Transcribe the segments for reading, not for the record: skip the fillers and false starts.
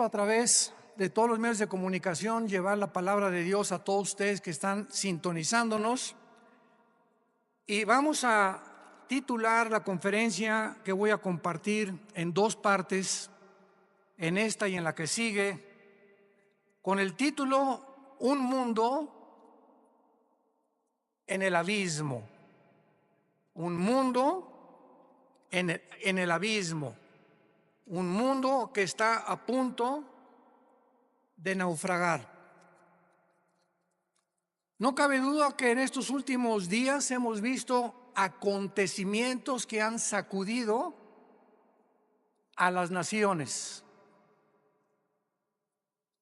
a través de todos los medios de comunicación llevar la palabra de Dios a todos ustedes que están sintonizándonos. Y vamos a titular la conferencia que voy a compartir en dos partes, en esta y en la que sigue, con el título Un mundo en el abismo. Un mundo en el abismo. Un mundo que está a punto de naufragar. No cabe duda que en estos últimos días hemos visto acontecimientos que han sacudido a las naciones.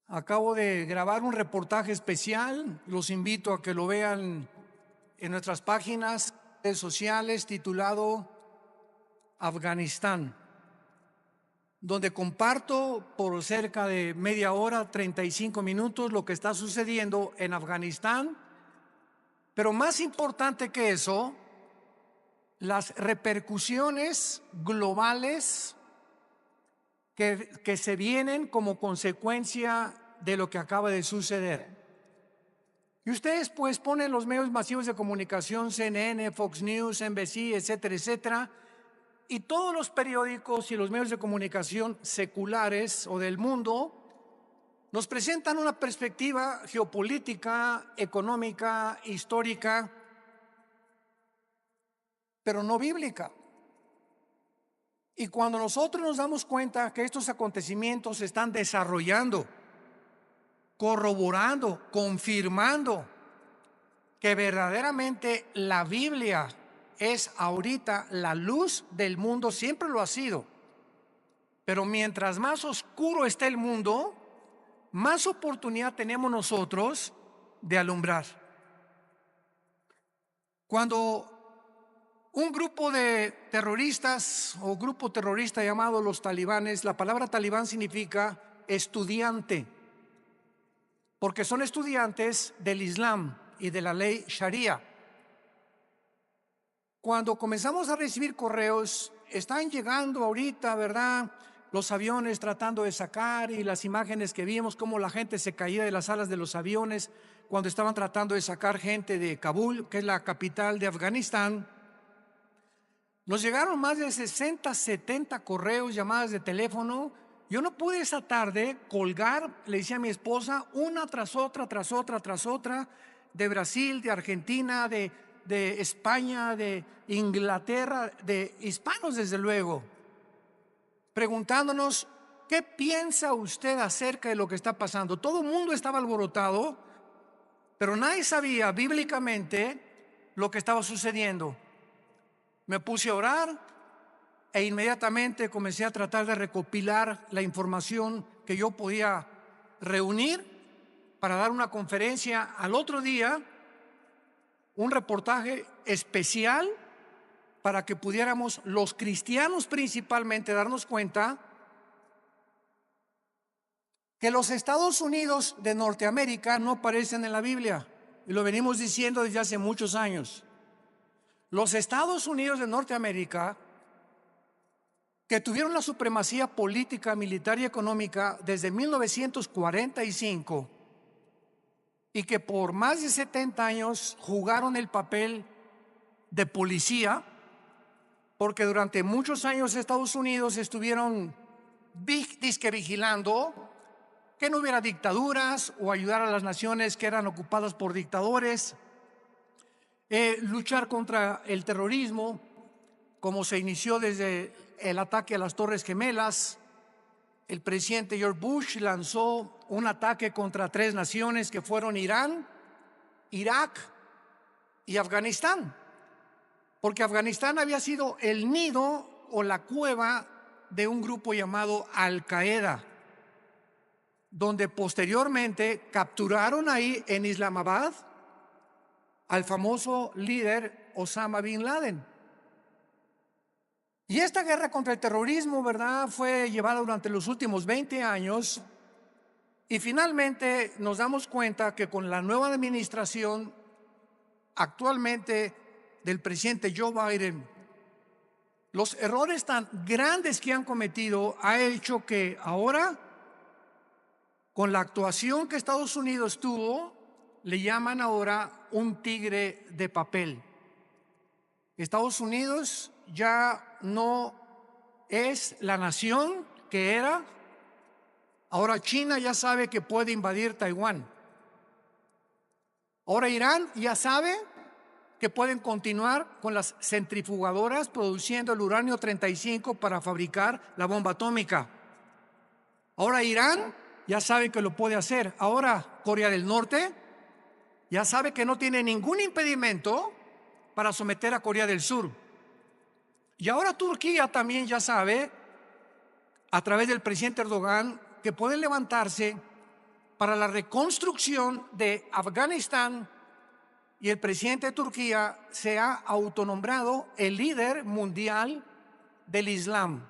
Acabo de grabar un reportaje especial, los invito a que lo vean en nuestras páginas, redes sociales, titulado Afganistán, donde comparto por cerca de media hora, 35 minutos, lo que está sucediendo en Afganistán, pero más importante que eso, las repercusiones globales que se vienen como consecuencia de lo que acaba de suceder. Y ustedes pues ponen los medios masivos de comunicación, CNN, Fox News, NBC, etcétera, etcétera, y todos los periódicos y los medios de comunicación seculares o del mundo nos presentan una perspectiva geopolítica, económica, histórica, pero no bíblica. Y cuando nosotros nos damos cuenta que estos acontecimientos se están desarrollando, corroborando, confirmando que verdaderamente la Biblia es ahorita la luz del mundo, siempre lo ha sido. Pero mientras más oscuro está el mundo, más oportunidad tenemos nosotros de alumbrar. Cuando un grupo de terroristas o grupo terrorista llamado los talibanes, la palabra talibán significa estudiante, porque son estudiantes del Islam y de la ley Sharia. Cuando comenzamos a recibir correos, están llegando ahorita, ¿verdad?, los aviones tratando de sacar, y las imágenes que vimos, cómo la gente se caía de las alas de los aviones cuando estaban tratando de sacar gente de Kabul, que es la capital de Afganistán. Nos llegaron más de 60, 70 correos, llamadas de teléfono. Yo no pude esa tarde colgar, le decía a mi esposa, una tras otra, de Brasil, de Argentina, de España, de Inglaterra, de hispanos desde luego, preguntándonos, ¿qué piensa usted acerca de lo que está pasando? Todo el mundo estaba alborotado, pero nadie sabía bíblicamente lo que estaba sucediendo. Me puse a orar e inmediatamente comencé a tratar de recopilar la información que yo podía reunir para dar una conferencia al otro día, un reportaje especial para que pudiéramos los cristianos principalmente darnos cuenta que los Estados Unidos de Norteamérica no aparecen en la Biblia, y lo venimos diciendo desde hace muchos años. Los Estados Unidos de Norteamérica, que tuvieron la supremacía política, militar y económica desde 1945 y que por más de 70 años jugaron el papel de policía, porque durante muchos años Estados Unidos estuvieron vigilando que no hubiera dictaduras o ayudar a las naciones que eran ocupadas por dictadores, luchar contra el terrorismo, como se inició desde el ataque a las Torres Gemelas. El presidente George Bush lanzó un ataque contra 3 naciones que fueron Irán, Irak y Afganistán, porque Afganistán había sido el nido o la cueva de un grupo llamado Al-Qaeda, donde posteriormente capturaron ahí en Islamabad al famoso líder Osama Bin Laden. Y esta guerra contra el terrorismo, ¿verdad?, fue llevada durante los últimos 20 años, y finalmente nos damos cuenta que con la nueva administración actualmente del presidente Joe Biden, los errores tan grandes que han cometido ha hecho que ahora Con la actuación que Estados Unidos tuvo, le llaman ahora un tigre de papel. Estados Unidos ya no es la nación que era. Ahora China ya sabe que puede invadir Taiwán. Ahora Irán ya sabe que pueden continuar con las centrifugadoras produciendo el uranio 35 para fabricar la bomba atómica. Ahora Irán ya sabe que lo puede hacer. Ahora Corea del Norte ya sabe que no tiene ningún impedimento para someter a Corea del Sur. Y ahora Turquía también ya sabe, a través del presidente Erdogan, que pueden levantarse para la reconstrucción de Afganistán, y el presidente de Turquía se ha autonombrado el líder mundial del Islam.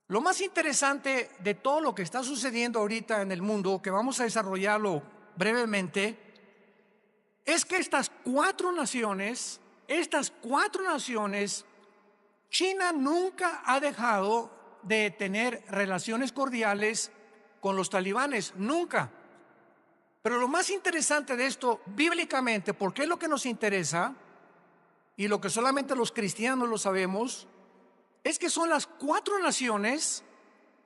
Lo más interesante de todo lo que está sucediendo ahorita en el mundo, que vamos a desarrollarlo brevemente, es que estas cuatro naciones, China nunca ha dejado de tener relaciones cordiales con los talibanes, nunca. Pero lo más interesante de esto, bíblicamente, porque es lo que nos interesa y lo que solamente los cristianos lo sabemos, es que son las cuatro naciones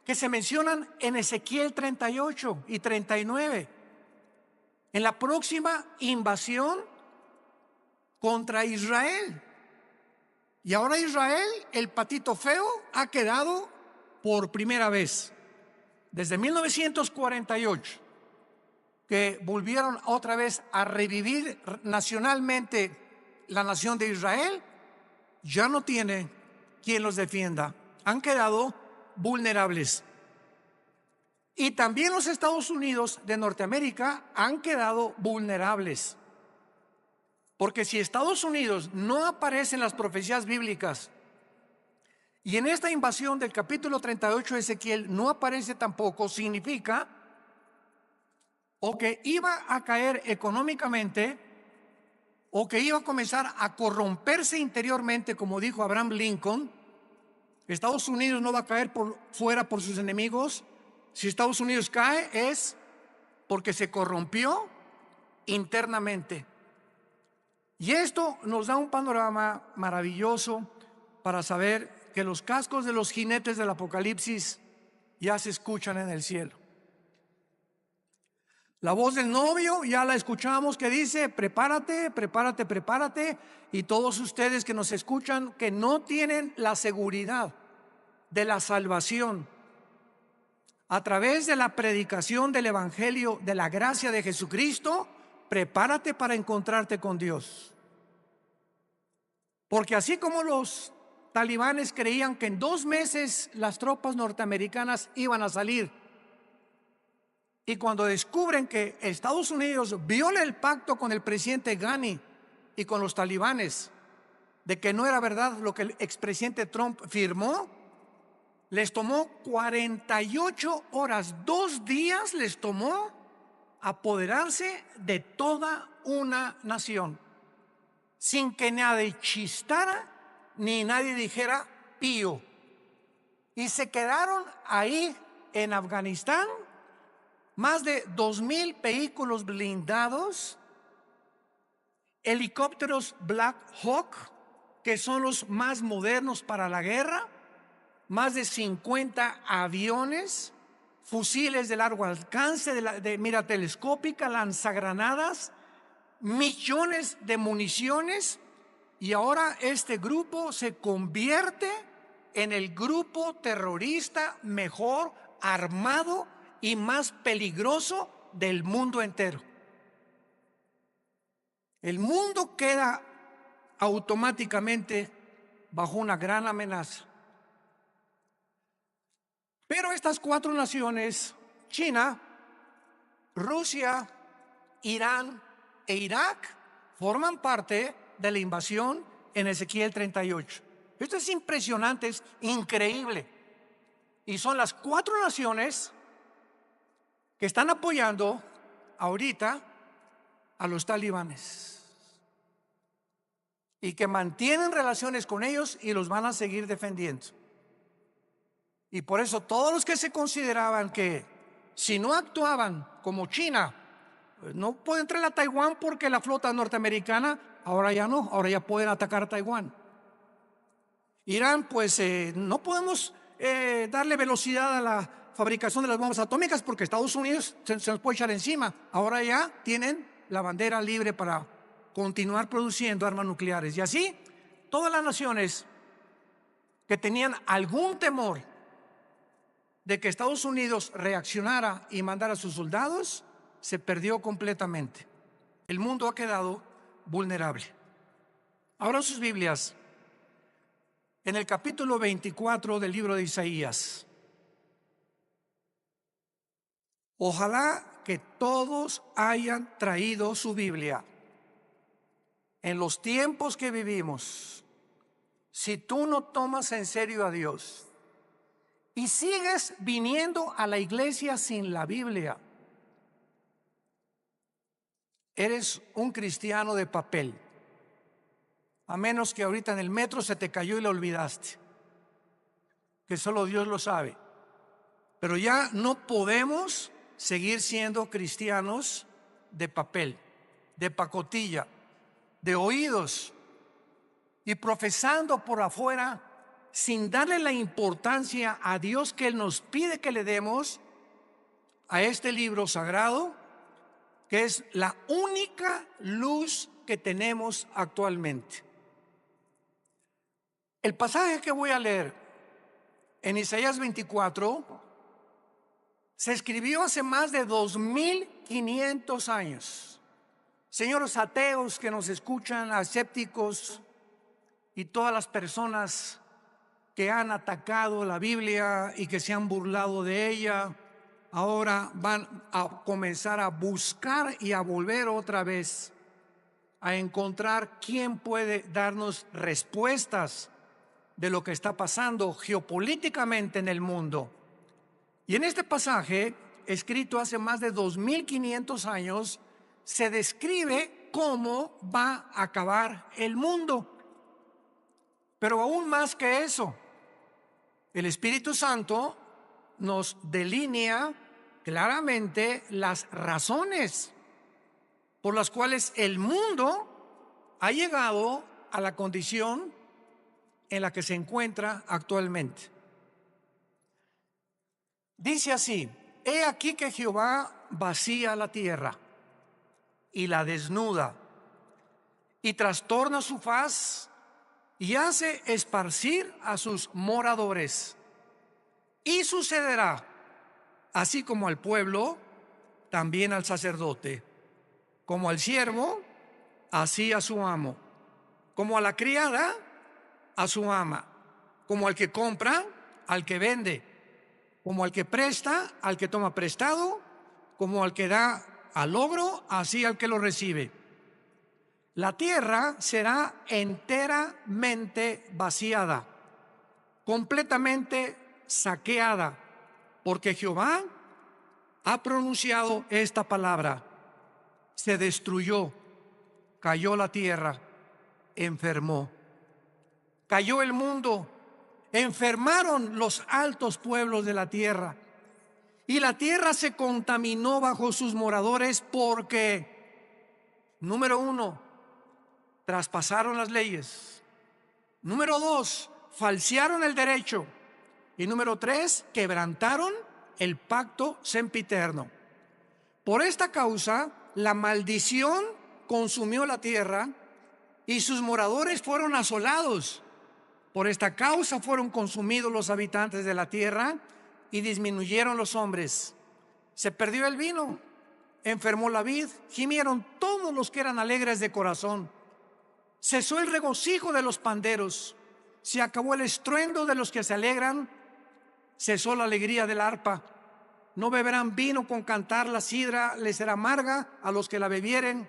que se mencionan en Ezequiel 38 y 39. En la próxima invasión contra Israel. Y ahora Israel, el patito feo, ha quedado por primera vez desde 1948, que volvieron otra vez a revivir nacionalmente la nación de Israel. Ya no tiene quien los defienda. Han quedado vulnerables. Y también los Estados Unidos de Norteamérica han quedado vulnerables. Porque si Estados Unidos no aparece en las profecías bíblicas y en esta invasión del capítulo 38 de Ezequiel no aparece tampoco, significa o que iba a caer económicamente o que iba a comenzar a corromperse interiormente, como dijo Abraham Lincoln. Estados Unidos no va a caer por fuera por sus enemigos. Si Estados Unidos cae es porque se corrompió internamente. Y esto nos da un panorama maravilloso para saber que los cascos de los jinetes del Apocalipsis ya se escuchan en el cielo. La voz del novio ya la escuchamos, que dice: prepárate, prepárate, prepárate. Y todos ustedes que nos escuchan, que no tienen la seguridad de la salvación a través de la predicación del evangelio de la gracia de Jesucristo, prepárate para encontrarte con Dios. Porque así como los talibanes creían que en 2 meses las tropas norteamericanas iban a salir, y cuando descubren que Estados Unidos viola el pacto con el presidente Ghani y con los talibanes, de que no era verdad lo que el expresidente Trump firmó, les tomó 48 horas, 2 días les tomó apoderarse de toda una nación, sin que nadie chistara ni nadie dijera pío. Y se quedaron ahí en Afganistán más de 2,000 vehículos blindados, helicópteros Black Hawk, que son los más modernos para la guerra, más de 50 aviones, fusiles de largo alcance, de mira telescópica, lanzagranadas, millones de municiones. Y ahora este grupo se convierte en el grupo terrorista mejor armado y más peligroso del mundo entero. El mundo queda automáticamente bajo una gran amenaza. Pero estas 4 naciones, China, Rusia, Irán e Irak, forman parte de la invasión en Ezequiel 38. Esto es impresionante, es increíble. Y son las 4 naciones que están apoyando ahorita a los talibanes y que mantienen relaciones con ellos y los van a seguir defendiendo. Y por eso todos los que se consideraban que si no actuaban como China, no puede entrar a Taiwán porque la flota norteamericana, ahora ya no, ahora ya pueden atacar a Taiwán. Irán, pues no podemos darle velocidad a la fabricación de las bombas atómicas porque Estados Unidos se nos puede echar encima. Ahora ya tienen la bandera libre para continuar produciendo armas nucleares. Y así, todas las naciones que tenían algún temor de que Estados Unidos reaccionara y mandara a sus soldados, se perdió completamente. El mundo ha quedado vulnerable. Ahora sus Biblias, en el capítulo 24 del libro de Isaías. Ojalá que todos hayan traído su Biblia. En los tiempos que vivimos, si tú no tomas en serio a Dios y sigues viniendo a la iglesia sin la Biblia, eres un cristiano de papel. A menos que ahorita en el metro se te cayó y lo olvidaste, que solo Dios lo sabe. Pero ya no podemos seguir siendo cristianos de papel, de pacotilla, de oídos y profesando por afuera sin darle la importancia a Dios que Él nos pide que le demos a este libro sagrado, que es la única luz que tenemos actualmente. El pasaje que voy a leer en Isaías 24 se escribió hace más de 2500 años. Señores ateos que nos escuchan, escépticos y todas las personas que han atacado la Biblia y que se han burlado de ella, ahora van a comenzar a buscar y a volver otra vez a encontrar quién puede darnos respuestas de lo que está pasando geopolíticamente en el mundo. Y en este pasaje, escrito hace más de 2500 años, se describe cómo va a acabar el mundo. Pero aún más que eso, el Espíritu Santo nos delinea claramente las razones por las cuales el mundo ha llegado a la condición en la que se encuentra actualmente. Dice así: he aquí que Jehová vacía la tierra y la desnuda, y trastorna su faz, y hace esparcir a sus moradores. Y sucederá, así como al pueblo, también al sacerdote, como al siervo, así a su amo, como a la criada, a su ama, como al que compra, al que vende, como al que presta, al que toma prestado, como al que da al logro, así al que lo recibe. La tierra será enteramente vaciada, completamente saqueada, porque Jehová ha pronunciado esta palabra: se destruyó, cayó la tierra, enfermó. Cayó el mundo, enfermaron los altos pueblos de la tierra, y la tierra se contaminó bajo sus moradores porque, número 1, traspasaron las leyes. Número 2, falsearon el derecho. Y número 3, quebrantaron el pacto sempiterno. Por esta causa, la maldición consumió la tierra y sus moradores fueron asolados. Por esta causa fueron consumidos los habitantes de la tierra y disminuyeron los hombres. Se perdió el vino, enfermó la vid, gimieron todos los que eran alegres de corazón. Cesó el regocijo de los panderos, se acabó el estruendo de los que se alegran, cesó la alegría del arpa. No beberán vino con cantar, la sidra les será amarga a los que la bebieren.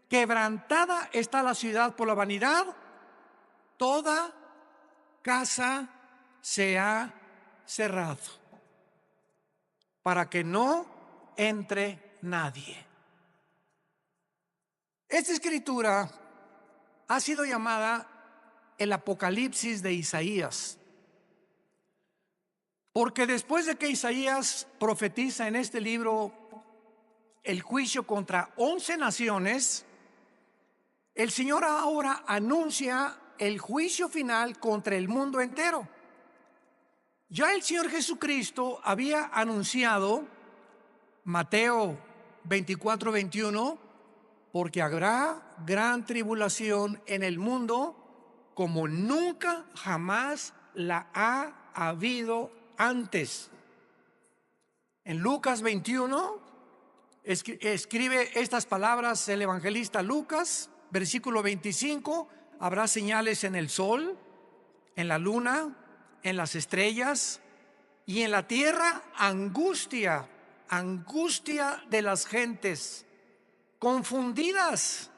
Quebrantada está la ciudad por la vanidad, toda casa se ha cerrado, para que no entre nadie. Esta escritura ha sido llamada el Apocalipsis de Isaías. Porque después de que Isaías profetiza en este libro el juicio contra 11 naciones, el Señor ahora anuncia el juicio final contra el mundo entero. Ya el Señor Jesucristo había anunciado, Mateo 24:21, porque habrá gran tribulación en el mundo como nunca jamás la ha habido antes. En Lucas 21 escribe estas palabras el evangelista Lucas, versículo 25: habrá señales en el sol, en la luna, en las estrellas, y en la tierra angustia de las gentes, confundidas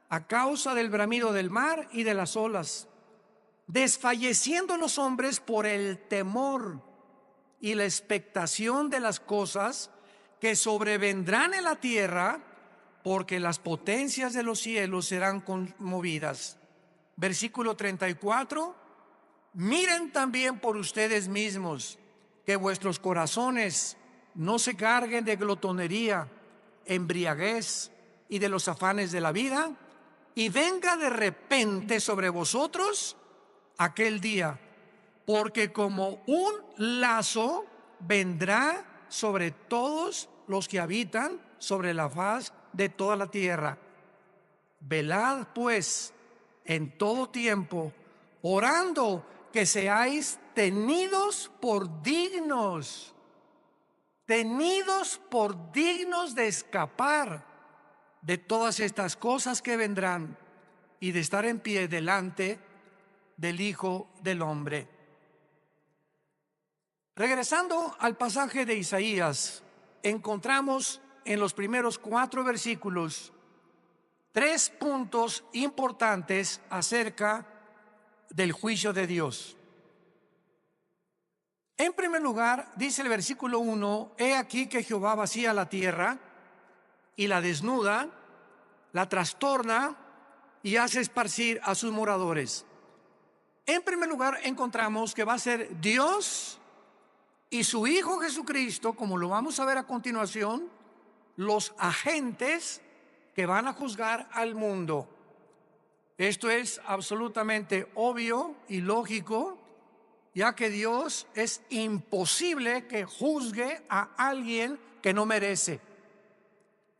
a causa del bramido del mar y de las olas, desfalleciendo los hombres por el temor y la expectación de las cosas que sobrevendrán en la tierra, porque las potencias de los cielos serán conmovidas. Versículo 34: miren también por ustedes mismos, que vuestros corazones no se carguen de glotonería, embriaguez y de los afanes de la vida, y venga de repente sobre vosotros aquel día, porque como un lazo vendrá sobre todos los que habitan sobre la faz de toda la tierra. Velad pues en todo tiempo, orando que seáis tenidos por dignos de escapar de todas estas cosas que vendrán y de estar en pie delante del Hijo del Hombre. Regresando al pasaje de Isaías, encontramos en los primeros 4 versículos 3 puntos importantes acerca del juicio de Dios. En primer lugar, dice el versículo 1: he aquí que Jehová vacía la tierra y la desnuda, la trastorna y hace esparcir a sus moradores. En primer lugar, encontramos que va a ser Dios y su Hijo Jesucristo, como lo vamos a ver a continuación, los agentes que van a juzgar al mundo. Esto es absolutamente obvio y lógico, ya que Dios es imposible que juzgue a alguien que no merece.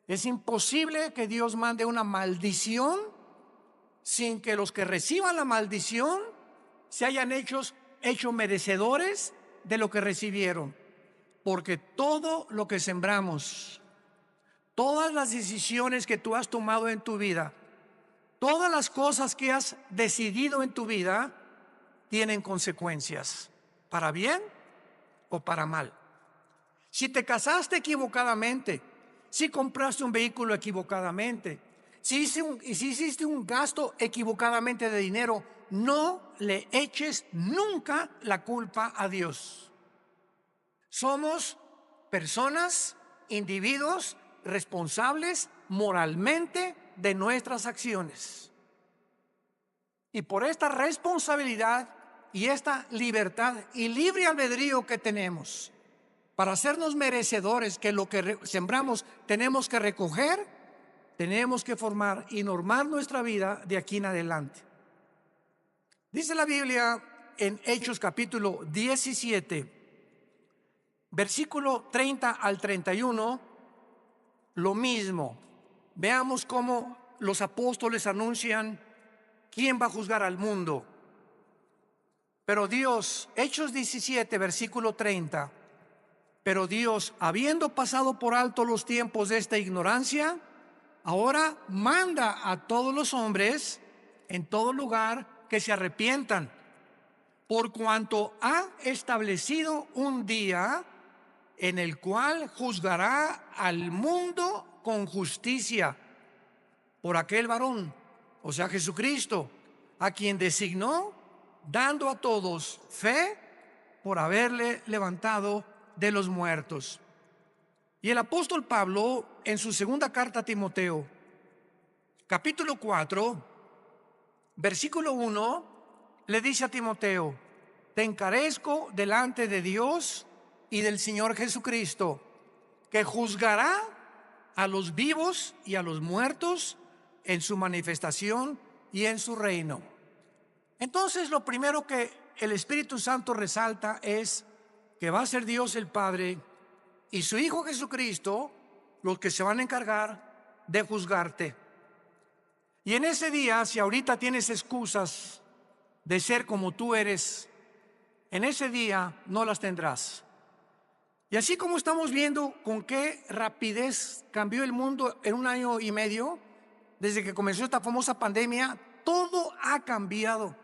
Es imposible que Dios mande una maldición sin que los que reciban la maldición se hayan hecho merecedores de lo que recibieron. Porque todo lo que sembramos, todas las decisiones que tú has tomado en tu vida, todas las cosas que has decidido en tu vida, tienen consecuencias, para bien o para mal. Si te casaste equivocadamente, si compraste un vehículo equivocadamente, si hiciste un gasto equivocadamente de dinero, no le eches nunca la culpa a Dios. Somos personas, individuos responsables moralmente de nuestras acciones. Y por esta responsabilidad y esta libertad y libre albedrío que tenemos para hacernos merecedores que lo que sembramos tenemos que recoger, tenemos que formar y normar nuestra vida de aquí en adelante. Dice la Biblia en Hechos capítulo 17, versículo 30 al 31, lo mismo. Veamos cómo los apóstoles anuncian quién va a juzgar al mundo. Pero Dios, Hechos 17, versículo 30, pero Dios, habiendo pasado por alto los tiempos de esta ignorancia, ahora manda a todos los hombres en todo lugar que se arrepientan, por cuanto ha establecido un día en el cual juzgará al mundo con justicia por aquel varón, o sea, Jesucristo, a quien designó, dando a todos fe por haberle levantado de los muertos. Y el apóstol Pablo, en su segunda carta a Timoteo, capítulo 4, versículo 1, le dice a Timoteo: te encarezco delante de Dios y del Señor Jesucristo, que juzgará a los vivos y a los muertos en su manifestación y en su reino. Entonces, lo primero que el Espíritu Santo resalta es que va a ser Dios el Padre y su Hijo Jesucristo los que se van a encargar de juzgarte. Y en ese día, si ahorita tienes excusas de ser como tú eres, en ese día no las tendrás. Y así como estamos viendo con qué rapidez cambió el mundo en 1 año y medio, desde que comenzó esta famosa pandemia, todo ha cambiado.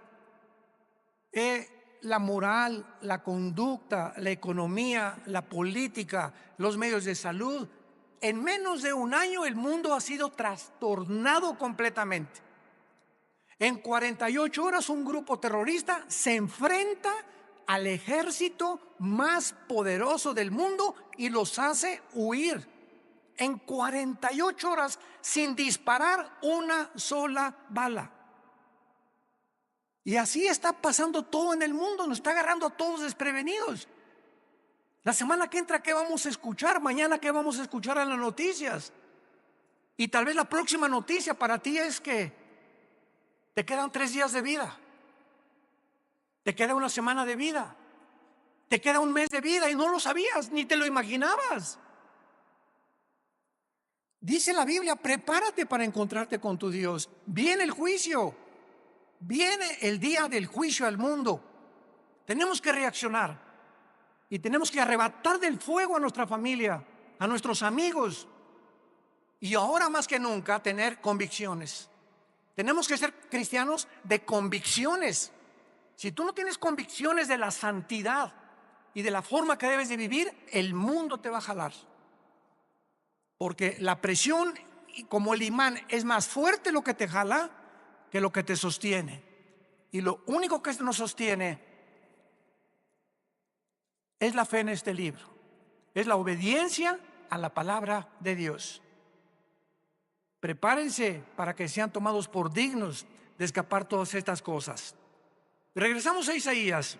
La moral, la conducta, la economía, la política, los medios de salud. En menos de 1 año el mundo ha sido trastornado completamente. En 48 horas un grupo terrorista se enfrenta al ejército más poderoso del mundo y los hace huir. En 48 horas sin disparar una sola bala. Y así está pasando todo en el mundo, nos está agarrando a todos desprevenidos. La semana que entra, ¿qué vamos a escuchar? Mañana, ¿qué vamos a escuchar en las noticias? Y tal vez la próxima noticia para ti es que te quedan 3 días de vida, te queda 1 semana de vida, te queda 1 mes de vida y no lo sabías, ni te lo imaginabas. Dice la Biblia, prepárate para encontrarte con tu Dios. Viene el juicio, viene el día del juicio al mundo. Tenemos que reaccionar y tenemos que arrebatar del fuego a nuestra familia, a nuestros amigos, y ahora más que nunca tener convicciones. Tenemos que ser cristianos de convicciones. Si tú no tienes convicciones de la santidad y de la forma que debes de vivir, el mundo te va a jalar. Porque la presión, como el imán, es más fuerte lo que te jala que lo que te sostiene. Y lo único que nos sostiene es la fe en este libro, es la obediencia a la palabra de Dios. Prepárense para que sean tomados por dignos de escapar todas estas cosas. Regresamos a Isaías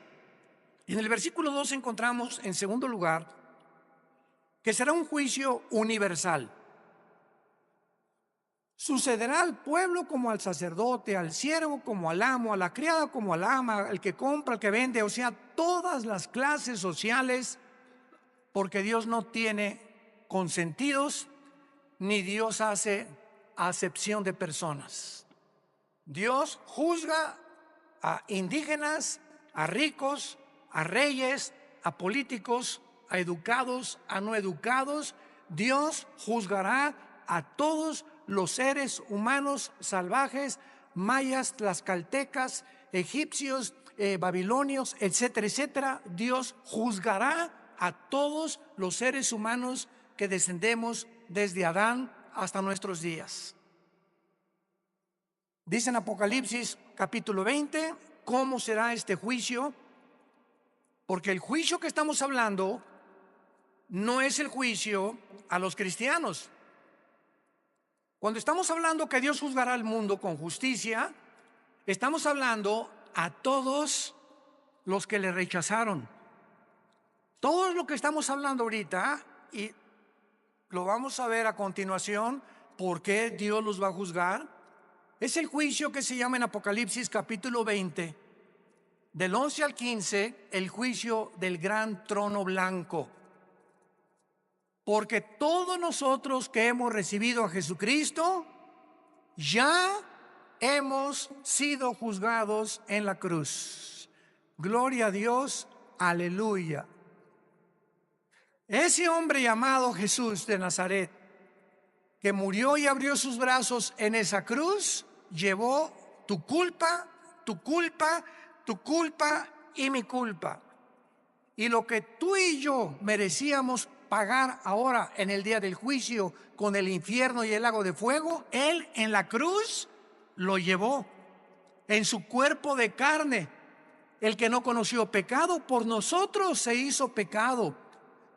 y en el versículo 2 encontramos, en segundo lugar, que será un juicio universal. Sucederá al pueblo como al sacerdote, al siervo como al amo, a la criada como al ama, al que compra, al que vende, o sea, todas las clases sociales, porque Dios no tiene consentidos, ni Dios hace acepción de personas. Dios juzga a indígenas, a ricos, a reyes, a políticos, a educados, a no educados. Dios juzgará a todos los seres humanos salvajes, mayas, tlaxcaltecas, egipcios, babilonios, etcétera, etcétera. Dios juzgará a todos los seres humanos que descendemos desde Adán hasta nuestros días. Dice en Apocalipsis capítulo 20 cómo será este juicio, porque el juicio que estamos hablando no es el juicio a los cristianos. Cuando estamos hablando que Dios juzgará al mundo con justicia, estamos hablando a todos los que le rechazaron. Todo lo que estamos hablando ahorita, y lo vamos a ver a continuación, por qué Dios los va a juzgar, es el juicio que se llama en Apocalipsis capítulo 20, del 11 al 15, el juicio del gran trono blanco. Porque todos nosotros que hemos recibido a Jesucristo, ya hemos sido juzgados en la cruz. Gloria a Dios, aleluya. Ese hombre llamado Jesús de Nazaret, que murió y abrió sus brazos en esa cruz, llevó tu culpa, tu culpa, tu culpa y mi culpa. Y lo que tú y yo merecíamos pagar ahora en el día del juicio con el infierno y el lago de fuego, Él en la cruz lo llevó en su cuerpo de carne. El que no conoció pecado, por nosotros se hizo pecado,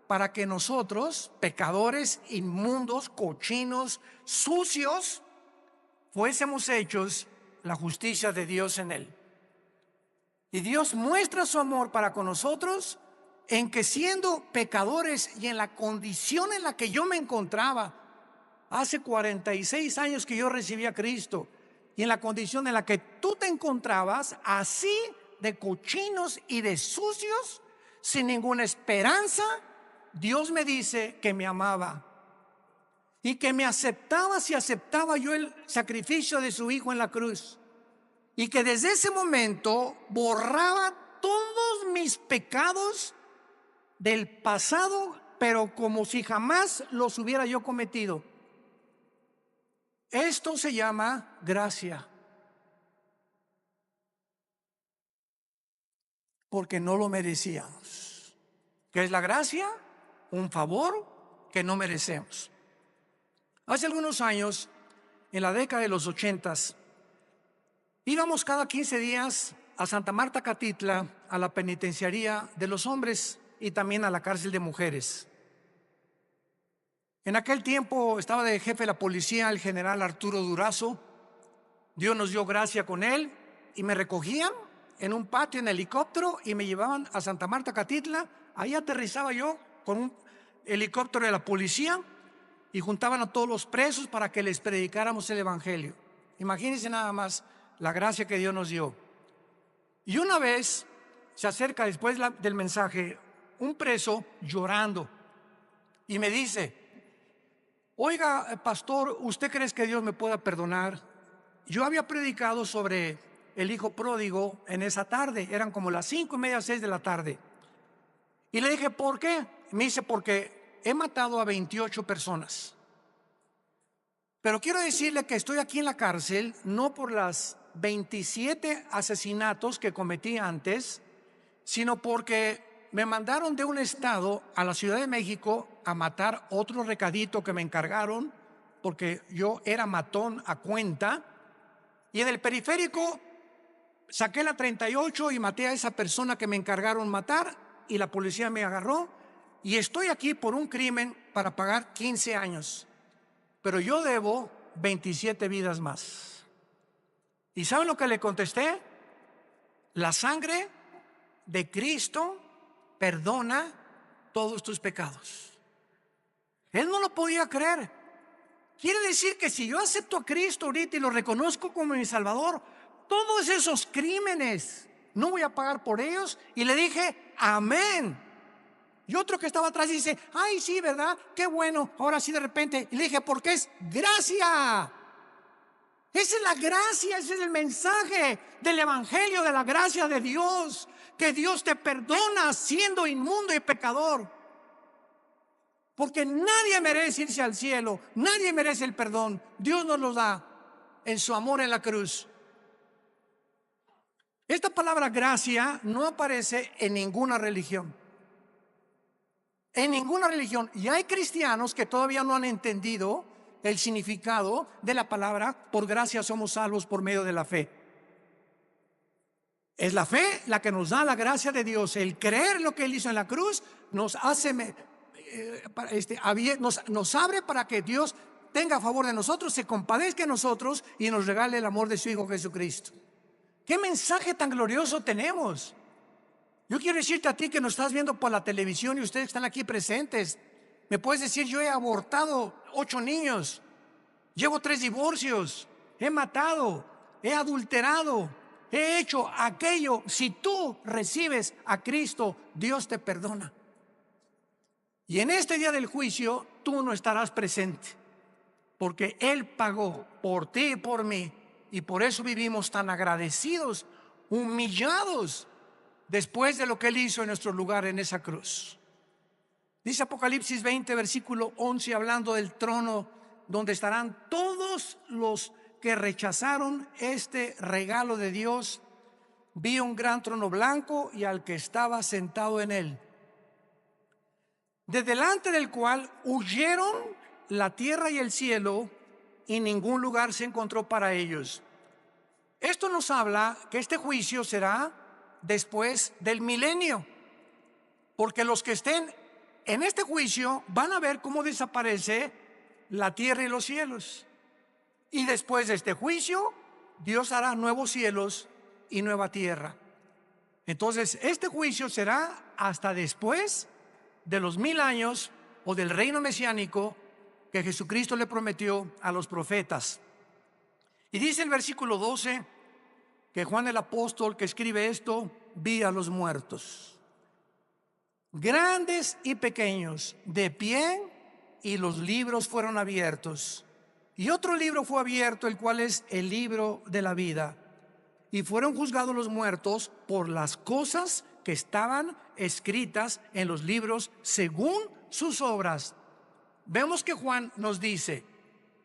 para que nosotros, pecadores, inmundos, cochinos, sucios, fuésemos hechos la justicia de Dios en Él. Y Dios muestra su amor para con nosotros en que, siendo pecadores y en la condición en la que yo me encontraba, hace 46 años que yo recibí a Cristo, y en la condición en la que tú te encontrabas, así de cochinos y de sucios, sin ninguna esperanza, Dios me dice que me amaba y que me aceptaba si aceptaba yo el sacrificio de su Hijo en la cruz, y que desde ese momento borraba todos mis pecados del pasado, pero como si jamás los hubiera yo cometido. Esto se llama gracia, porque no lo merecíamos. ¿Qué es la gracia? Un favor que no merecemos. Hace algunos años, en la década de los 80s, íbamos cada 15 días a Santa Marta Catitla, a la penitenciaría de los hombres y también a la cárcel de mujeres. En aquel tiempo estaba de jefe de la policía el general Arturo Durazo. Dios nos dio gracia con él y me recogían en un patio en helicóptero y me llevaban a Santa Marta Catitla. Ahí aterrizaba yo con un helicóptero de la policía y juntaban a todos los presos para que les predicáramos el evangelio. Imagínense nada más la gracia que Dios nos dio. Y una vez se acerca, después del mensaje, un preso llorando y me dice: oiga, pastor, ¿usted cree que Dios me pueda perdonar? Yo había predicado sobre el hijo pródigo en esa tarde, eran como las 5:30, 6 de la tarde. Y le dije: ¿por qué? Me dice: porque he matado a 28 personas. Pero quiero decirle que estoy aquí en la cárcel no por las 27 asesinatos que cometí antes, sino porque me mandaron de un estado a la Ciudad de México a matar otro recadito que me encargaron, porque yo era matón a cuenta, y en el periférico saqué la 38 y maté a esa persona que me encargaron matar, y la policía me agarró, y estoy aquí por un crimen para pagar 15 años, pero yo debo 27 vidas más. ¿Y saben lo que le contesté? La sangre de Cristo perdona todos tus pecados. Él no lo podía creer. Quiere decir que si yo acepto a Cristo ahorita y lo reconozco como mi Salvador, todos esos crímenes no voy a pagar por ellos. Y le dije: amén. Y otro que estaba atrás dice: ay, sí, ¿verdad? Qué bueno, ahora sí de repente. Y le dije: porque es gracia. Esa es la gracia, ese es el mensaje del evangelio, de la gracia de Dios, que Dios te perdona siendo inmundo y pecador. Porque nadie merece irse al cielo, nadie merece el perdón. Dios nos lo da en su amor en la cruz. Esta palabra gracia no aparece en ninguna religión. En ninguna religión. Y hay cristianos que todavía no han entendido el significado de la palabra: por gracia somos salvos por medio de la fe. Es la fe la que nos da la gracia de Dios. El creer lo que Él hizo en la cruz nos hace, nos abre para que Dios tenga a favor de nosotros, se compadezca de nosotros y nos regale el amor de su Hijo Jesucristo. ¿Qué mensaje tan glorioso tenemos? Yo quiero decirte a ti que nos estás viendo por la televisión y ustedes están aquí presentes. Me puedes decir: yo he abortado 8 niños, llevo 3 divorcios, he matado, he adulterado, he hecho aquello. Si tú recibes a Cristo, Dios te perdona. Y en este día del juicio tú no estarás presente, porque Él pagó por ti y por mí. Y por eso vivimos tan agradecidos, humillados, después de lo que Él hizo en nuestro lugar en esa cruz. Dice Apocalipsis 20, versículo 11, hablando del trono donde estarán todos los que rechazaron este regalo de Dios. Vi un gran trono blanco y al que estaba sentado en él, de delante del cual huyeron la tierra y el cielo, y ningún lugar se encontró para ellos. Esto nos habla que este juicio será después del milenio, porque los que estén en este juicio van a ver cómo desaparece la tierra y los cielos. Y después de este juicio, Dios hará nuevos cielos y nueva tierra. Entonces, este juicio será hasta después de los 1000 años o del reino mesiánico que Jesucristo le prometió a los profetas. Y dice el versículo 12 que Juan el apóstol que escribe esto, vi a los muertos, grandes y pequeños, de pie, y los libros fueron abiertos. Y otro libro fue abierto, el cual es el libro de la vida. Y fueron juzgados los muertos por las cosas que estaban escritas en los libros según sus obras. Vemos que Juan nos dice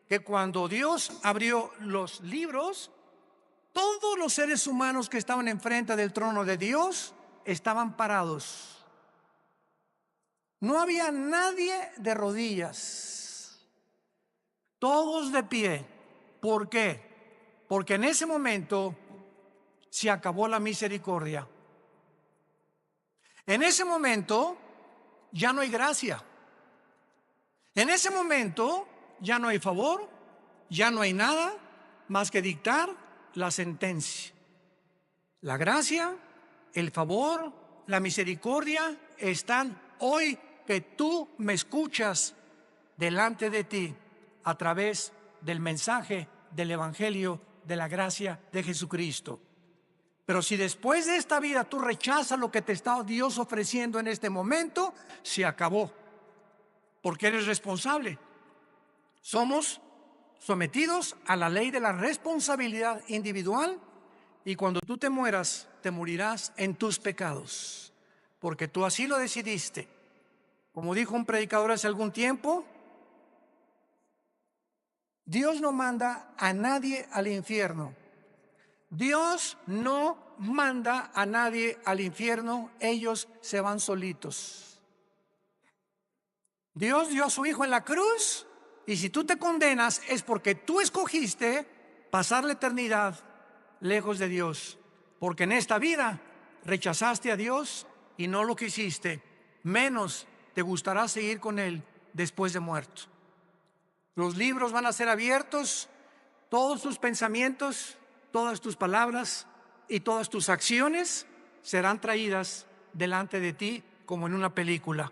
que cuando Dios abrió los libros, todos los seres humanos que estaban enfrente del trono de Dios estaban parados. No había nadie de rodillas, todos de pie. ¿Por qué? Porque en ese momento se acabó la misericordia. En ese momento ya no hay gracia. En ese momento ya no hay favor, ya no hay nada más que dictar la sentencia. La gracia, el favor, la misericordia están hoy que tú me escuchas delante de ti a través del mensaje del Evangelio de la gracia de Jesucristo. Pero si después de esta vida tú rechazas lo que te está Dios ofreciendo en este momento, se acabó, porque eres responsable. Somos sometidos a la ley de la responsabilidad individual, y cuando tú te mueras, te morirás en tus pecados, porque tú así lo decidiste. Como dijo un predicador hace algún tiempo, Dios no manda a nadie al infierno. Dios no manda a nadie al infierno, ellos se van solitos. Dios dio a su Hijo en la cruz, y si tú te condenas es porque tú escogiste pasar la eternidad lejos de Dios, porque en esta vida rechazaste a Dios y no lo quisiste, menos te gustará seguir con Él después de muerto. Los libros van a ser abiertos, todos tus pensamientos, todas tus palabras y todas tus acciones serán traídas delante de ti como en una película.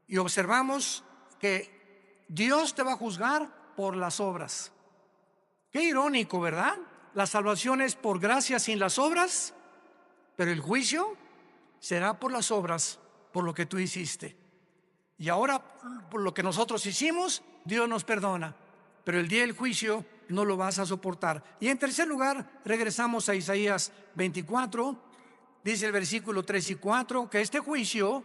Y observamos que Dios te va a juzgar por las obras. Qué irónico, ¿verdad? La salvación es por gracia sin las obras, pero el juicio será por las obras, por lo que tú hiciste. Y ahora, por lo que nosotros hicimos, Dios nos perdona, pero el día del juicio no lo vas a soportar. Y en tercer lugar, regresamos a Isaías 24, dice el versículo 3 y 4, que este juicio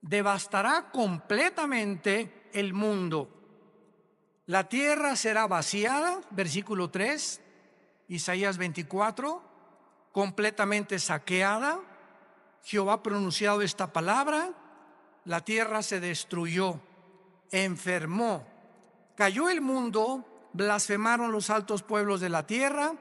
devastará completamente el mundo. La tierra será vaciada, versículo 3, Isaías 24, completamente saqueada. Jehová ha pronunciado esta palabra: la tierra se destruyó, enfermó, cayó el mundo, blasfemaron los altos pueblos de la tierra,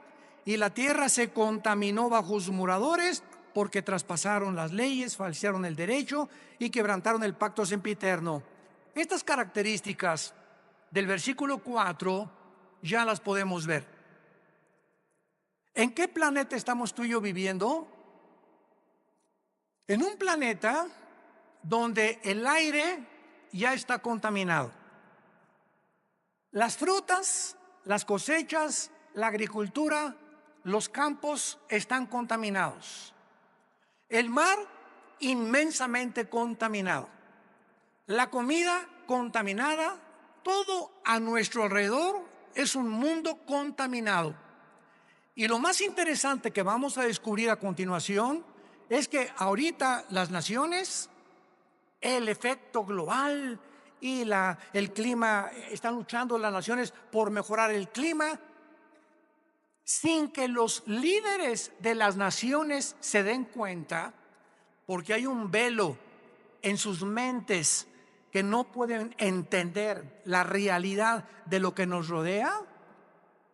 y la tierra se contaminó bajo sus moradores, porque traspasaron las leyes, falsearon el derecho y quebrantaron el pacto sempiterno. Estas características del versículo 4 ya las podemos ver. ¿En qué planeta estamos tú y yo viviendo? En un planeta donde el aire ya está contaminado. Las frutas, las cosechas, la agricultura, los campos están contaminados. El mar inmensamente contaminado. La comida contaminada. Todo a nuestro alrededor es un mundo contaminado. Y lo más interesante que vamos a descubrir a continuación es que ahorita las naciones, el efecto global y el clima, están luchando las naciones por mejorar el clima sin que los líderes de las naciones se den cuenta, porque hay un velo en sus mentes que no pueden entender la realidad de lo que nos rodea.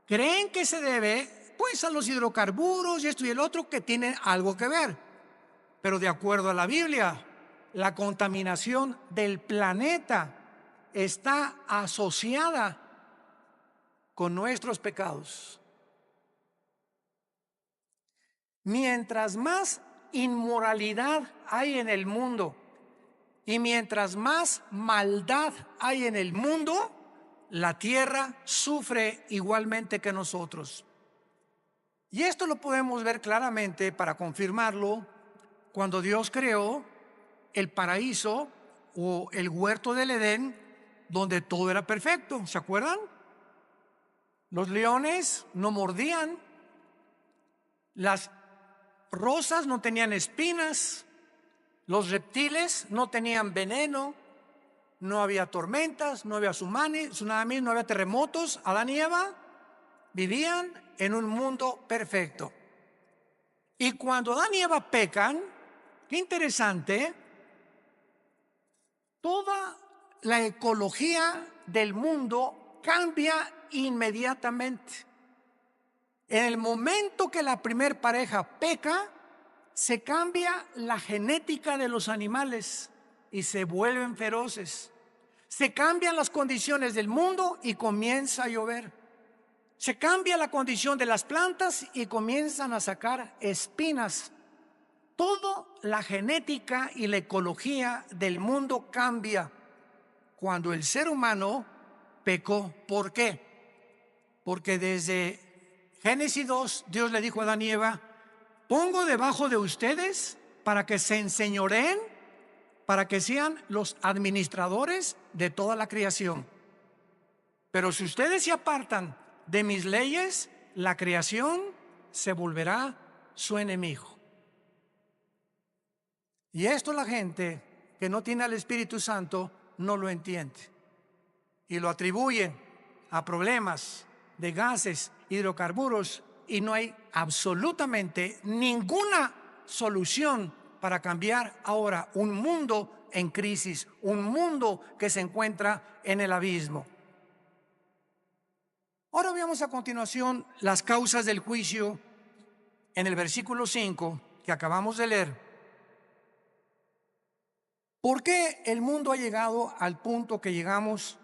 Creen que se debe pues a los hidrocarburos y esto y el otro, que tienen algo que ver. Pero de acuerdo a la Biblia, la contaminación del planeta está asociada con nuestros pecados. Mientras más inmoralidad hay en el mundo y mientras más maldad hay en el mundo, la tierra sufre igualmente que nosotros. Y esto lo podemos ver claramente para confirmarlo cuando Dios creó el paraíso o el huerto del Edén, donde todo era perfecto. ¿Se acuerdan? Los leones no mordían, las rosas no tenían espinas, los reptiles no tenían veneno, no había tormentas, no había tsunamis, no había terremotos. Adán y Eva vivían en un mundo perfecto. Y cuando Adán y Eva pecan, qué interesante, toda la ecología del mundo cambia inmediatamente. En el momento que la primer pareja peca, se cambia la genética de los animales y se vuelven feroces. Se cambian las condiciones del mundo y comienza a llover. Se cambia la condición de las plantas y comienzan a sacar espinas. Toda la genética y la ecología del mundo cambia cuando el ser humano pecó. ¿Por qué? Porque desde Génesis 2, Dios le dijo a Adán y Eva: pongo debajo de ustedes para que se enseñoreen, para que sean los administradores de toda la creación. Pero si ustedes se apartan de mis leyes, la creación se volverá su enemigo. Y esto la gente que no tiene al Espíritu Santo no lo entiende. Y lo atribuyen a problemas de gases, hidrocarburos, y no hay absolutamente ninguna solución para cambiar ahora un mundo en crisis, un mundo que se encuentra en el abismo. Ahora veamos a continuación las causas del juicio en el versículo 5 que acabamos de leer. ¿Por qué el mundo ha llegado al punto que llegamos?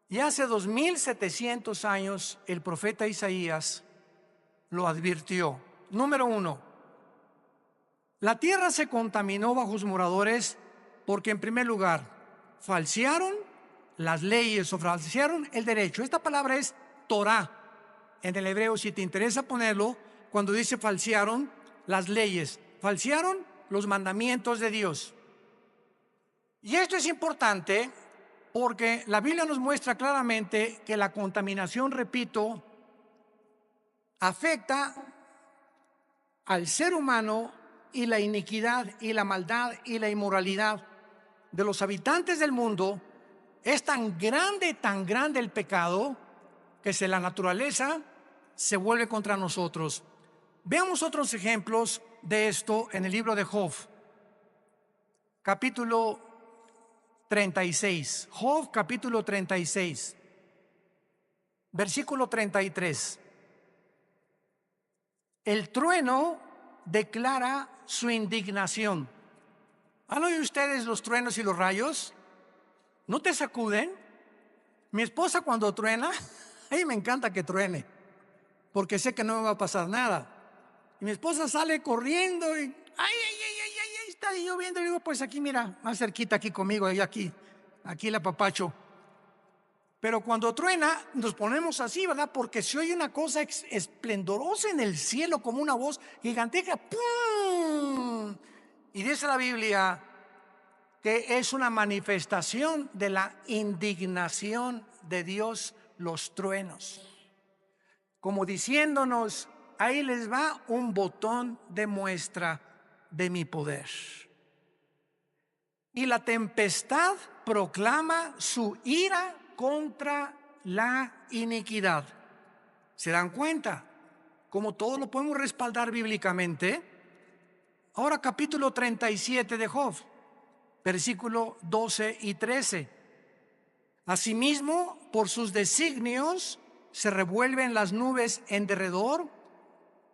Y hace 2700 años el profeta Isaías lo advirtió. Número 1, la tierra se contaminó bajo sus moradores porque, en primer lugar, falsearon las leyes o falsearon el derecho. Esta palabra es Torah en el hebreo, si te interesa ponerlo, cuando dice falsearon las leyes, falsearon los mandamientos de Dios. Y esto es importante porque la Biblia nos muestra claramente que la contaminación, repito, afecta al ser humano, y la iniquidad y la maldad y la inmoralidad de los habitantes del mundo es tan grande el pecado, que la naturaleza se vuelve contra nosotros. Veamos otros ejemplos de esto en el libro de Job, capítulo 36. Job, capítulo 36, versículo 33. El trueno declara su indignación. ¿Han oído ustedes los truenos y los rayos? ¿No te sacuden? Mi esposa, cuando truena, a mí me encanta que truene, porque sé que no me va a pasar nada. Y mi esposa sale corriendo y ay, está lloviendo. Y digo, pues aquí, mira, más cerquita aquí conmigo, y aquí la papacho. Pero cuando truena nos ponemos así, ¿verdad? Porque se oye una cosa esplendorosa en el cielo, como una voz gigantesca. ¡Pum! Y dice la Biblia que es una manifestación de la indignación de Dios los truenos, como diciéndonos: ahí les va un botón de muestra de mi poder. Y la tempestad proclama su ira contra la iniquidad. ¿Se dan cuenta cómo todo lo podemos respaldar bíblicamente? Ahora, capítulo 37 de Job, versículo 12 y 13. Asimismo, por sus designios se revuelven las nubes en derredor,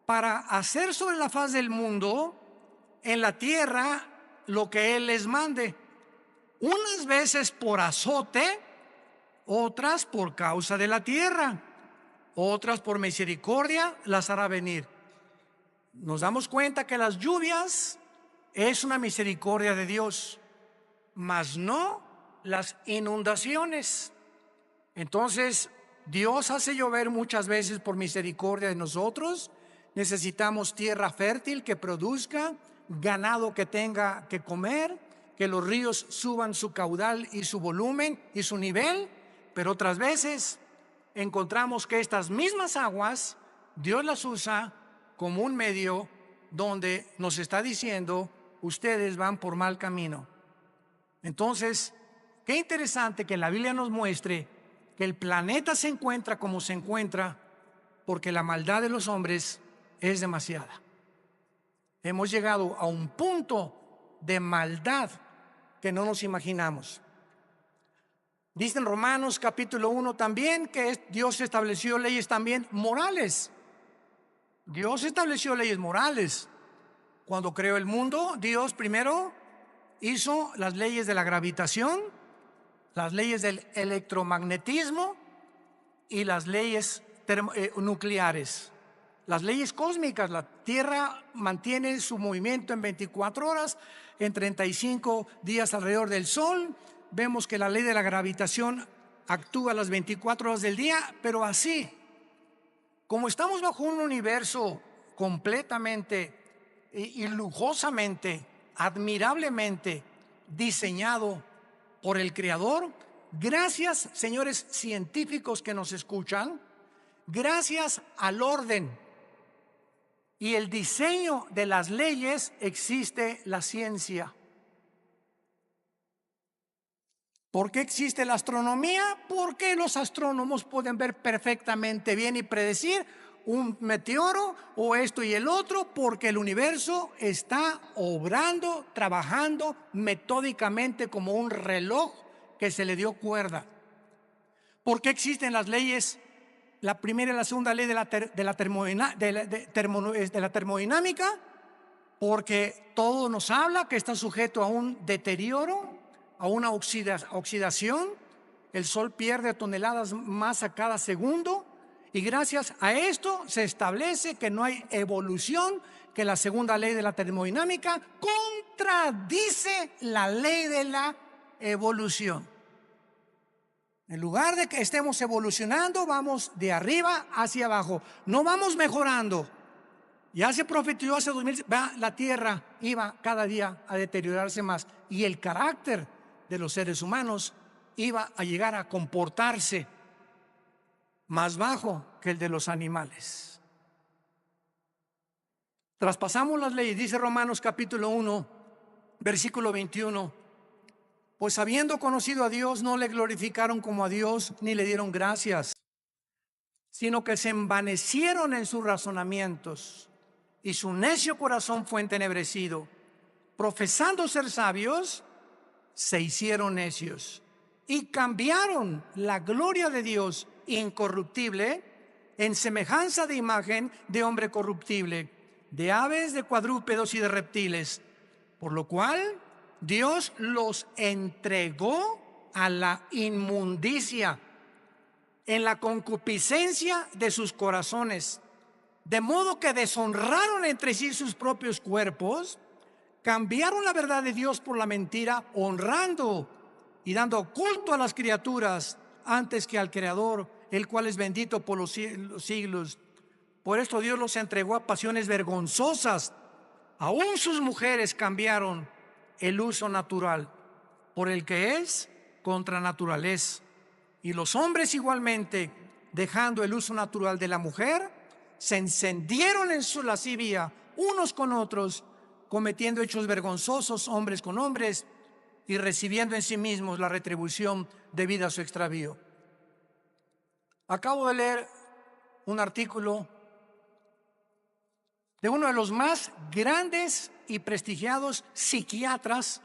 para hacer sobre la faz del mundo, en la tierra, lo que Él les mande, unas veces por azote, otras por causa de la tierra, otras por misericordia las hará venir. nos damos cuenta que las lluvias es una misericordia de Dios, mas no las inundaciones. Entonces, Dios hace llover muchas veces por misericordia de nosotros. Necesitamos tierra fértil que produzca, ganado que tenga que comer, que los ríos suban su caudal y su volumen y su nivel. Pero otras veces encontramos que estas mismas aguas Dios las usa como un medio donde nos está diciendo: ustedes van por mal camino. Entonces, qué interesante que la Biblia nos muestre que el planeta se encuentra como se encuentra porque la maldad de los hombres es demasiada. Hemos llegado a un punto de maldad que no nos imaginamos. Dice en Romanos capítulo 1 también que Dios estableció leyes también morales. Dios estableció leyes morales. Cuando creó el mundo, Dios primero hizo las leyes de la gravitación, las leyes del electromagnetismo y las leyes nucleares. Las leyes cósmicas: la Tierra mantiene su movimiento en 24 horas, en 35 días alrededor del Sol. Vemos que la ley de la gravitación actúa las 24 horas del día, pero así, como estamos bajo un universo completamente y lujosamente, admirablemente diseñado por el Creador, gracias, señores científicos que nos escuchan, gracias al orden y el diseño de las leyes, existe la ciencia. ¿Por qué existe la astronomía? Porque los astrónomos pueden ver perfectamente bien y predecir un meteoro o esto y el otro, porque el universo está obrando, trabajando metódicamente como un reloj que se le dio cuerda. ¿Por qué existen las leyes? La primera y la segunda ley de la termodinámica, porque todo nos habla que está sujeto a un deterioro, a una oxidación. El Sol pierde toneladas masa cada segundo, y gracias a esto se establece que no hay evolución, que la segunda ley de la termodinámica contradice la ley de la evolución. En lugar de que estemos evolucionando, vamos de arriba hacia abajo, no vamos mejorando. Ya se profetizó hace 2000, la tierra iba cada día a deteriorarse más, y el carácter de los seres humanos iba a llegar a comportarse más bajo que el de los animales. Traspasamos las leyes. Dice Romanos capítulo 1, versículo 21: pues habiendo conocido a Dios, no le glorificaron como a Dios, ni le dieron gracias, sino que se envanecieron en sus razonamientos, y su necio corazón fue entenebrecido. Profesando ser sabios, se hicieron necios, y cambiaron la gloria de Dios incorruptible en semejanza de imagen de hombre corruptible, de aves, de cuadrúpedos y de reptiles, por lo cual Dios los entregó a la inmundicia en la concupiscencia de sus corazones, de modo que deshonraron entre sí sus propios cuerpos, cambiaron la verdad de Dios por la mentira, honrando y dando culto a las criaturas antes que al Creador, el cual es bendito por los siglos. Por esto Dios los entregó a pasiones vergonzosas. Aún sus mujeres cambiaron el uso natural por el que es contra naturaleza. Y los hombres igualmente, dejando el uso natural de la mujer, se encendieron en su lascivia unos con otros, cometiendo hechos vergonzosos hombres con hombres, y recibiendo en sí mismos la retribución debida a su extravío. Acabo de leer un artículo de uno de los más grandes y prestigiados psiquiatras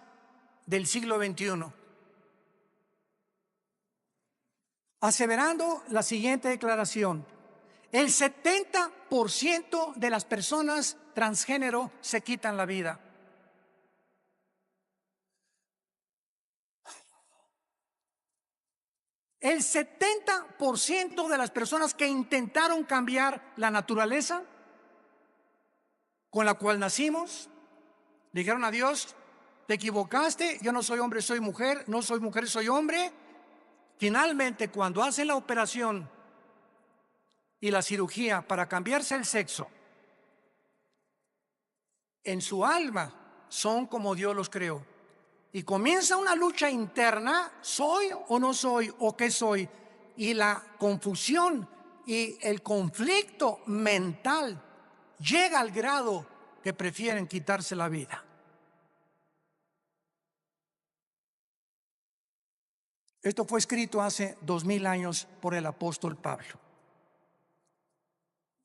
del siglo XXI, aseverando la siguiente declaración: el 70% de las personas transgénero se quitan la vida. El 70% de las personas que intentaron cambiar la naturaleza con la cual nacimos. Dijeron a Dios: te equivocaste, yo no soy hombre, soy mujer, no soy mujer, soy hombre. Finalmente, cuando hacen la operación y la cirugía para cambiarse el sexo, en su alma son como Dios los creó. Y comienza una lucha interna: ¿soy o no soy? ¿O qué soy? Y la confusión y el conflicto mental llega al grado que prefieren quitarse la vida. Esto fue escrito hace 2000 años por el apóstol Pablo.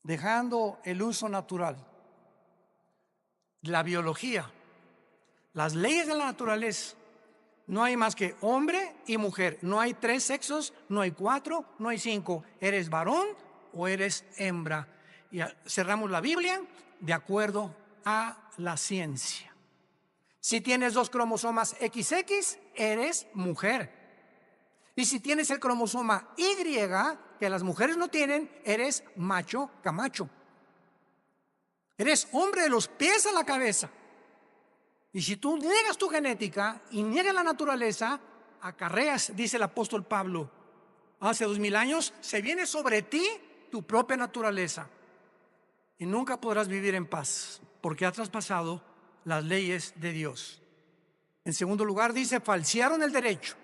Dejando el uso natural, la biología, las leyes de la naturaleza, no hay más que hombre y mujer. No hay 3 sexos, no hay 4, no hay 5. Eres varón o eres hembra. Y cerramos la Biblia de acuerdo a la ciencia. Si tienes 2 cromosomas XX, eres mujer. Y si tienes el cromosoma Y, que las mujeres no tienen, eres macho camacho. Eres hombre de los pies a la cabeza. Y si tú niegas tu genética y niegas la naturaleza, acarreas, dice el apóstol Pablo, hace 2000 años, se viene sobre ti tu propia naturaleza. Y nunca podrás vivir en paz, porque has traspasado las leyes de Dios. En segundo lugar, dice: falsearon el derecho.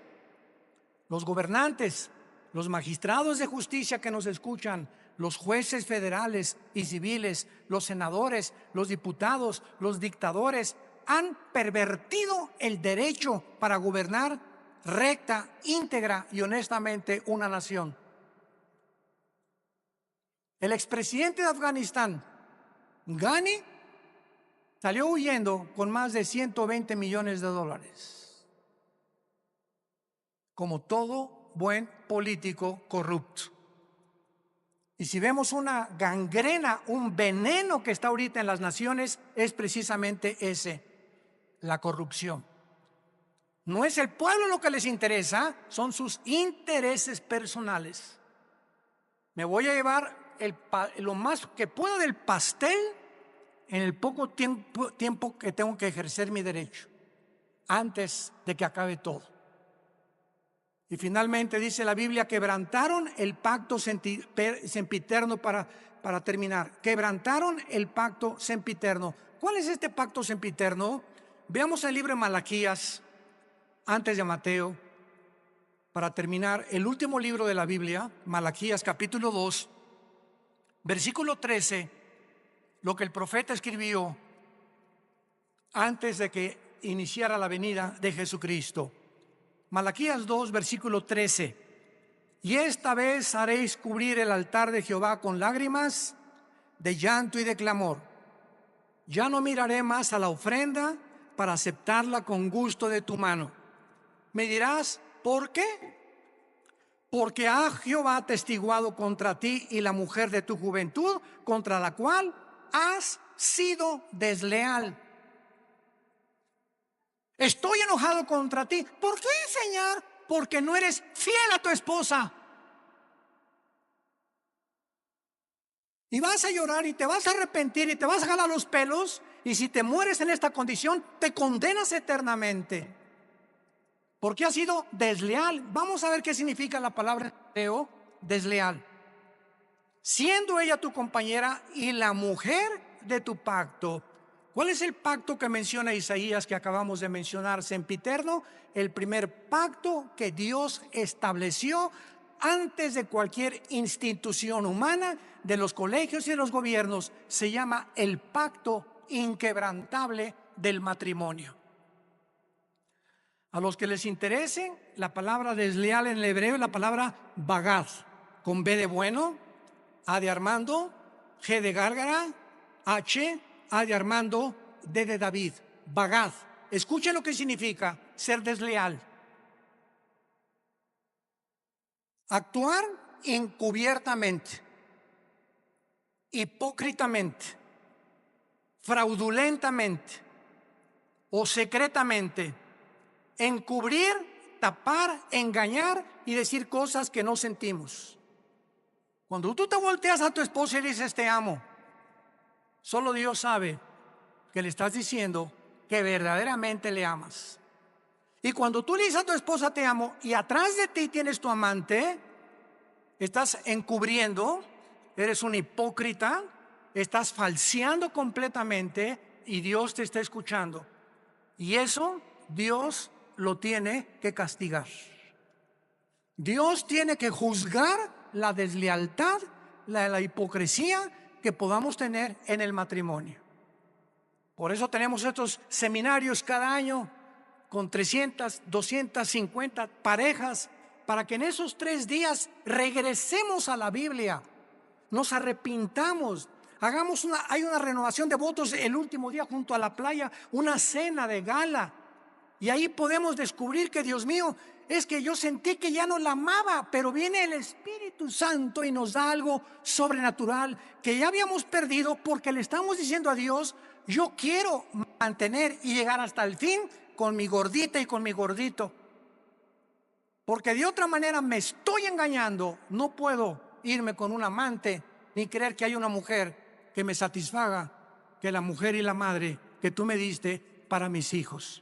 Los gobernantes, los magistrados de justicia que nos escuchan, los jueces federales y civiles, los senadores, los diputados, los dictadores, han pervertido el derecho para gobernar recta, íntegra y honestamente una nación. El expresidente de Afganistán, Ghani, salió huyendo con más de 120 millones de dólares, como todo buen político corrupto. Y si vemos una gangrena, un veneno que está ahorita en las naciones, es precisamente ese: la corrupción. No es el pueblo lo que les interesa, son sus intereses personales. Me voy a llevar lo más que pueda del pastel en el poco tiempo que tengo que ejercer mi derecho, antes de que acabe todo. Y finalmente dice la Biblia: quebrantaron el pacto sempiterno. Para terminar, quebrantaron el pacto sempiterno. ¿Cuál es este pacto sempiterno? Veamos el libro de Malaquías, antes de Mateo, para terminar, el último libro de la Biblia, Malaquías capítulo 2, versículo 13, lo que el profeta escribió antes de que iniciara la venida de Jesucristo. Malaquías 2, versículo 13: y esta vez haréis cubrir el altar de Jehová con lágrimas, de llanto y de clamor. Ya no miraré más a la ofrenda para aceptarla con gusto de tu mano. Me dirás: ¿por qué? Porque ha Jehová atestiguado contra ti y la mujer de tu juventud, contra la cual has sido desleal. Estoy enojado contra ti. ¿Por qué, Señor? Porque no eres fiel a tu esposa. Y vas a llorar y te vas a arrepentir y te vas a jalar los pelos. Y si te mueres en esta condición, te condenas eternamente. Porque has sido desleal. Vamos a ver qué significa la palabra hebreo, desleal. Siendo ella tu compañera y la mujer de tu pacto. ¿Cuál es el pacto que menciona Isaías, que acabamos de mencionar, sempiterno? El primer pacto que Dios estableció antes de cualquier institución humana, de los colegios y de los gobiernos. Se llama el pacto inquebrantable del matrimonio. A los que les interese, la palabra desleal en el hebreo es la palabra bagad, con B de bueno, A de Armando, G de Gárgara, H, A de Armando, D de David. Bagad. Escuchen lo que significa ser desleal. Actuar encubiertamente, hipócritamente, fraudulentamente o secretamente. Encubrir, tapar, engañar y decir cosas que no sentimos. Cuando tú te volteas a tu esposa y dices te amo, solo Dios sabe que le estás diciendo que verdaderamente le amas. Y cuando tú le dices a tu esposa te amo y atrás de ti tienes tu amante, estás encubriendo, eres un hipócrita, estás falseando completamente y Dios te está escuchando. Y eso Dios lo tiene que castigar. Dios tiene que juzgar la deslealtad, la hipocresía que podamos tener en el matrimonio. Por eso tenemos estos seminarios cada año con 300, 250 parejas, para que en esos 3 días regresemos a la Biblia, nos arrepintamos, hay una renovación de votos el último día junto a la playa, una cena de gala, y ahí podemos descubrir que, Dios mío, es que yo sentí que ya no la amaba, pero viene el Espíritu Santo y nos da algo sobrenatural que ya habíamos perdido, porque le estamos diciendo a Dios: yo quiero mantener y llegar hasta el fin con mi gordita y con mi gordito, porque de otra manera me estoy engañando. No puedo irme con un amante ni creer que hay una mujer que me satisfaga, que la mujer y la madre que tú me diste para mis hijos.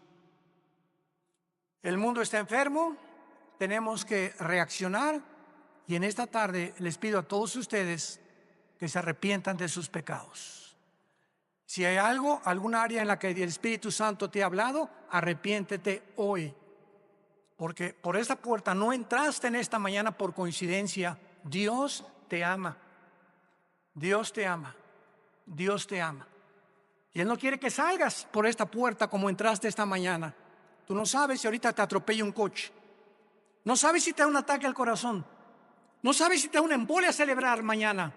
El mundo está enfermo, tenemos que reaccionar, y en esta tarde les pido a todos ustedes que se arrepientan de sus pecados. Si hay alguna área en la que el Espíritu Santo te ha hablado, arrepiéntete hoy, porque por esta puerta no entraste en esta mañana por coincidencia. Dios te ama, Dios te ama, Dios te ama, y Él no quiere que salgas por esta puerta como entraste esta mañana. Tú no sabes si ahorita te atropella un coche, no sabes si te da un ataque al corazón, no sabes si te da una embolia cerebral mañana,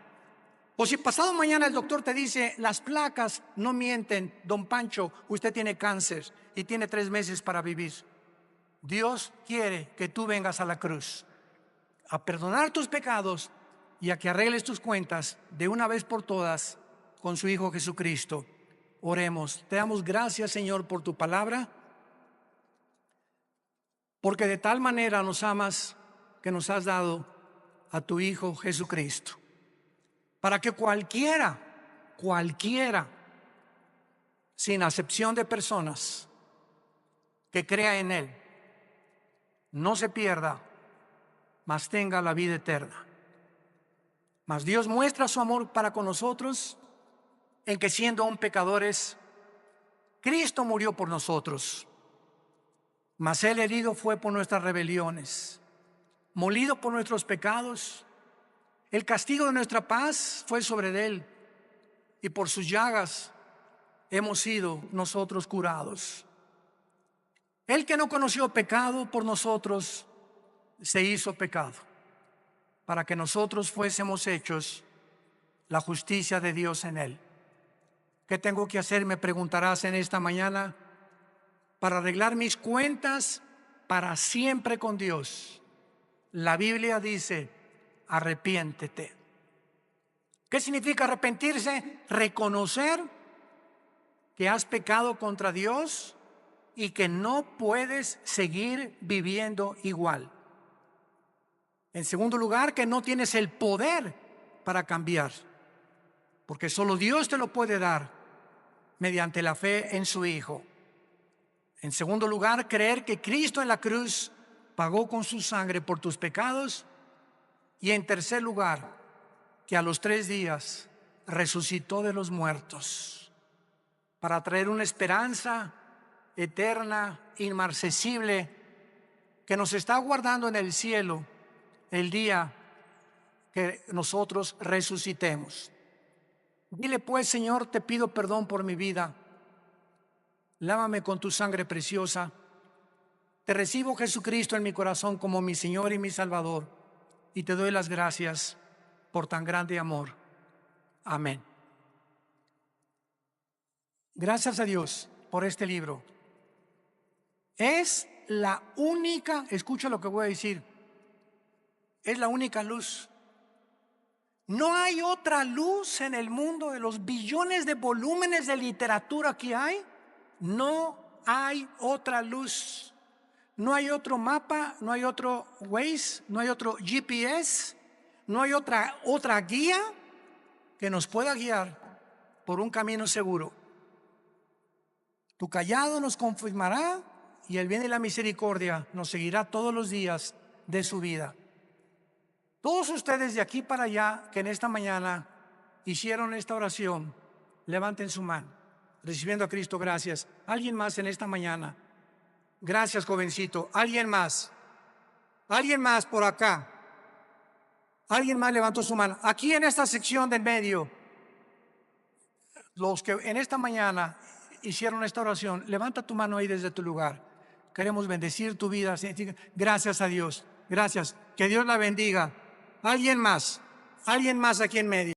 o si pasado mañana el doctor te dice: las placas no mienten, don Pancho, usted tiene cáncer y tiene 3 meses para vivir. Dios quiere que tú vengas a la cruz a perdonar tus pecados y a que arregles tus cuentas de una vez por todas con su Hijo Jesucristo. Oremos. Te damos gracias, Señor, por tu palabra, porque de tal manera nos amas que nos has dado a tu Hijo Jesucristo, para que cualquiera, sin acepción de personas, que crea en Él, no se pierda, mas tenga la vida eterna. Mas Dios muestra su amor para con nosotros en que, siendo aún pecadores, Cristo murió por nosotros. Mas Él herido fue por nuestras rebeliones, molido por nuestros pecados. El castigo de nuestra paz fue sobre Él, y por sus llagas hemos sido nosotros curados. Él, que no conoció pecado, por nosotros se hizo pecado, para que nosotros fuésemos hechos la justicia de Dios en Él. ¿Qué tengo que hacer?, me preguntarás en esta mañana, para arreglar mis cuentas para siempre con Dios. La Biblia dice: arrepiéntete. ¿Qué significa arrepentirse? Reconocer que has pecado contra Dios y que no puedes seguir viviendo igual. En segundo lugar, que no tienes el poder para cambiar, porque solo Dios te lo puede dar mediante la fe en su Hijo. En segundo lugar, creer que Cristo en la cruz pagó con su sangre por tus pecados. Y en tercer lugar, que a los 3 días resucitó de los muertos para traer una esperanza eterna, inmarcesible, que nos está aguardando en el cielo el día que nosotros resucitemos. Dile pues: Señor, te pido perdón por mi vida, lávame con tu sangre preciosa. Te recibo, Jesucristo, en mi corazón como mi Señor y mi Salvador, y te doy las gracias por tan grande amor. Amén. Gracias a Dios por este libro. Es la única, escucha lo que voy a decir, es la única luz. No hay otra luz en el mundo. De los billones de volúmenes de literatura que hay, no hay otra luz. No hay otro mapa, no hay otro Waze, no hay otro GPS, no hay otra guía que nos pueda guiar por un camino seguro. Tu callado nos confirmará y el bien y la misericordia nos seguirá todos los días de su vida. Todos ustedes de aquí para allá que en esta mañana hicieron esta oración, levanten su mano, recibiendo a Cristo, gracias. ¿Alguien más en esta mañana? Gracias, jovencito. ¿Alguien más? ¿Alguien más por acá? ¿Alguien más levantó su mano? Aquí en esta sección del medio, los que en esta mañana hicieron esta oración, levanta tu mano ahí desde tu lugar. Queremos bendecir tu vida. Gracias a Dios. Gracias. Que Dios la bendiga. ¿Alguien más? ¿Alguien más aquí en medio?